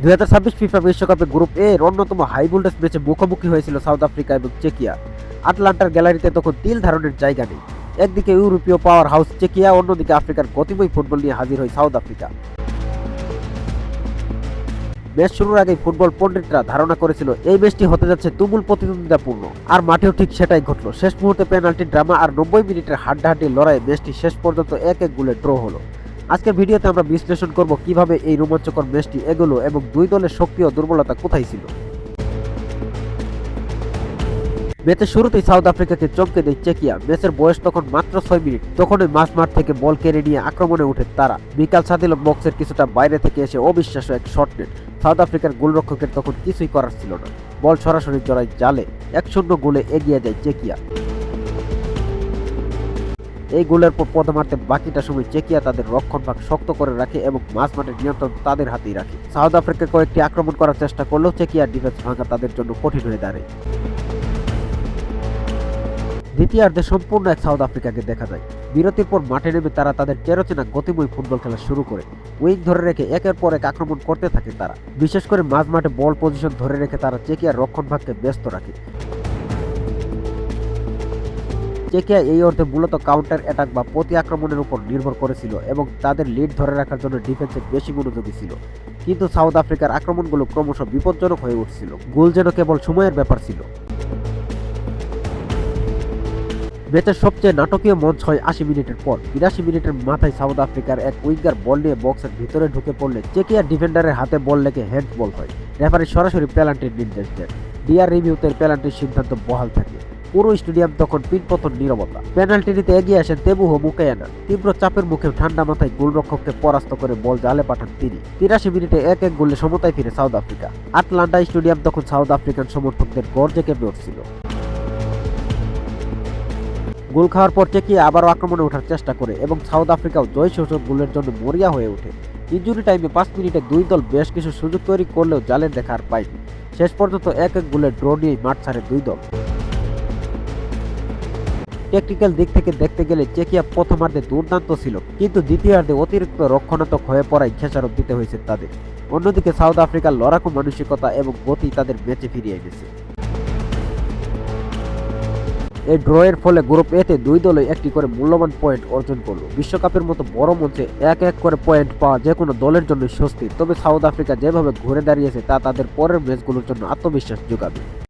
2026 FIFA বিশ্বকাপে group এ এর অন্যতম হাই ভোল্টেজ ম্যাচে মুখোমুখি হয়েছিল সাউথ আফ্রিকা এবং চেকিয়া। আটলান্টার গ্যালারিতে তখন তিল ধারণের জায়গা নেই। একদিকে ইউরোপীয় পাওয়ার হাউস চেকিয়া, অন্যদিকে আফ্রিকার গতিময় ফুটবল নিয়ে হাজির হয় সাউথ আফ্রিকা। ম্যাচ শুরুর আগেই ফুটবল পণ্ডিতরা ধারণা করেছিল এই ম্যাচটি হতে যাচ্ছে তুমুল প্রতিদ্বন্দ্বিতাপূর্ণ, আর মাঠেও ঠিক সেটাই ঘটল। শেষ মুহূর্তে পেনাল্টি ড্রামা আর 90 মিনিটের হাড্ডাহাড্ডি লড়াইয়ে ম্যাচটি শেষ পর্যন্ত 1-1 গোলে ড্র হলো। আজকের ভিডিওতে আমরা বিশ্লেষণ করব কিভাবে এই রোমাঞ্চকর ম্যাচটি এগোলো এবং দুই দলের শক্তি ও দুর্বলতা কোথায় ছিল। ম্যাচের শুরুতেই সাউথ আফ্রিকাকে চমকে দেয় চেকিয়া। ম্যাচের বয়স তখন মাত্র 6 মিনিট। তখনই মাঠ থেকে বল কেড়ে নিয়ে আক্রমণে ওঠে তারা। মিকাল সাদিল বক্সের কিছুটা বাইরে থেকে এসে অবিশ্বাস্য এক শট নেন। সাউথ আফ্রিকার গোলরক্ষকের তখন কিছুই করার ছিল না। বল সরাসরি জড়ায় জালে। 1-0 গোলে এগিয়ে যায় চেকিয়া। এই গোলের পর প্রথমার্ধে বাকিটা সময় চেকিয়া তাদের রক্ষণভাগ শক্ত করে রাখে এবং মাঠের নিয়ন্ত্রণ তাদের হাতেই রাখে। সাউথ আফ্রিকা কয়েকটি আক্রমণ করার চেষ্টা করলেও চেকিয়ার ডিফেন্স ভাঙা তাদের জন্য কঠিন হয়ে দাঁড়ায়। দ্বিতীয়ার্ধে সম্পূর্ণ এক সাউথ আফ্রিকাকে দেখা যায়। বিরতির পর মাঠে নেমে তারা তাদের চেরোচেনা গতিময় ফুটবল খেলা শুরু করে। উইং ধরে রেখে একের পর এক আক্রমণ করতে থাকে তারা। বিশেষ করে মাঠে বল পজিশন ধরে রেখে তারা চেকিয়ার রক্ষণভাগকে ব্যস্ত রাখে। চেকিয়া এই অর্থে মূলত কাউন্টার অ্যাটাক বা প্রতি আক্রমণের উপর নির্ভর করেছিল এবং তাদের লিড ধরে রাখার জন্য ডিফেন্সে বেশি মনোযোগী ছিল। কিন্তু সাউথ আফ্রিকার আক্রমণগুলো ক্রমশ বিপজ্জনক হয়ে উঠছিল। গোল যেন কেবল সময়ের ব্যাপার ছিল। ম্যাচের সবচেয়ে নাটকীয় মঞ্চ হয় 80 মিনিটের পর। 82 মিনিটের মাথায় সাউথ আফ্রিকার এক উইঙ্গার বল নিয়ে বক্সের ভিতরে ঢুকে পড়লে চেকিয়ার ডিফেন্ডারের হাতে বল লেগে হ্যান্ডবল হয়। রেফারি সরাসরি পেনাল্টির নির্দেশ দেন। ডিআর রিভিউতে পেনাল্টির সিদ্ধান্ত বহাল থাকে। পুরো স্টেডিয়াম তখন পিনপতন নীরবতা। পেনাল্টি নিতে এগিয়ে আসেন তেবুহো মুকেয়ানা। তীব্র চাপের মুখে ঠান্ডা মাথায় গোলরক্ষককে পরাস্ত করে বল জালে পাঠান তিনি। 83 মিনিটে 1-1 গোলে সমতায় ফিরে সাউথ আফ্রিকা। আটলান্টা স্টেডিয়াম তখন সাউথ আফ্রিকান সমর্থকদের গর্জে কেঁপে উঠছিল। গোল খাওয়ার পর চেকিয়া আবারও আক্রমণে ওঠার চেষ্টা করে এবং সাউথ আফ্রিকাও জয় সূচক গোলের জন্য মরিয়া হয়ে ওঠে। ইনজুরি টাইমে 5 মিনিটে দুই দল বেশ কিছু সুযোগ তৈরি করলেও জালের দেখা আর পায়নি। শেষ পর্যন্ত 1-1 গোলের ড্র নিয়েই মাঠ ছাড়ে দুই দল। টেকনিক্যাল দিক থেকে দেখতে গেলে চেকিয়া প্রথমার্ধে দুর্দান্ত ছিল, কিন্তু দ্বিতীয়ার্ধে অতিরিক্ত রক্ষণাত্মক হয়ে পড়ায় খেসারত দিতে হয়েছে তাদের। অন্যদিকে সাউথ আফ্রিকার লড়াকু মানসিকতা এবং গতি তাদের ম্যাচে ফিরিয়ে এনেছে। এই ড্রয়ের ফলে গ্রুপ এতে দুই দলই একটি করে মূল্যবান পয়েন্ট অর্জন করল। বিশ্বকাপের মতো বড় মঞ্চে 1-1 করে পয়েন্ট পাওয়া যে কোনো দলের জন্য স্বস্তি। তবে সাউথ আফ্রিকা যেভাবে ঘুরে দাঁড়িয়েছে তা তাদের পরের ম্যাচগুলোর জন্য আত্মবিশ্বাস যোগাবে।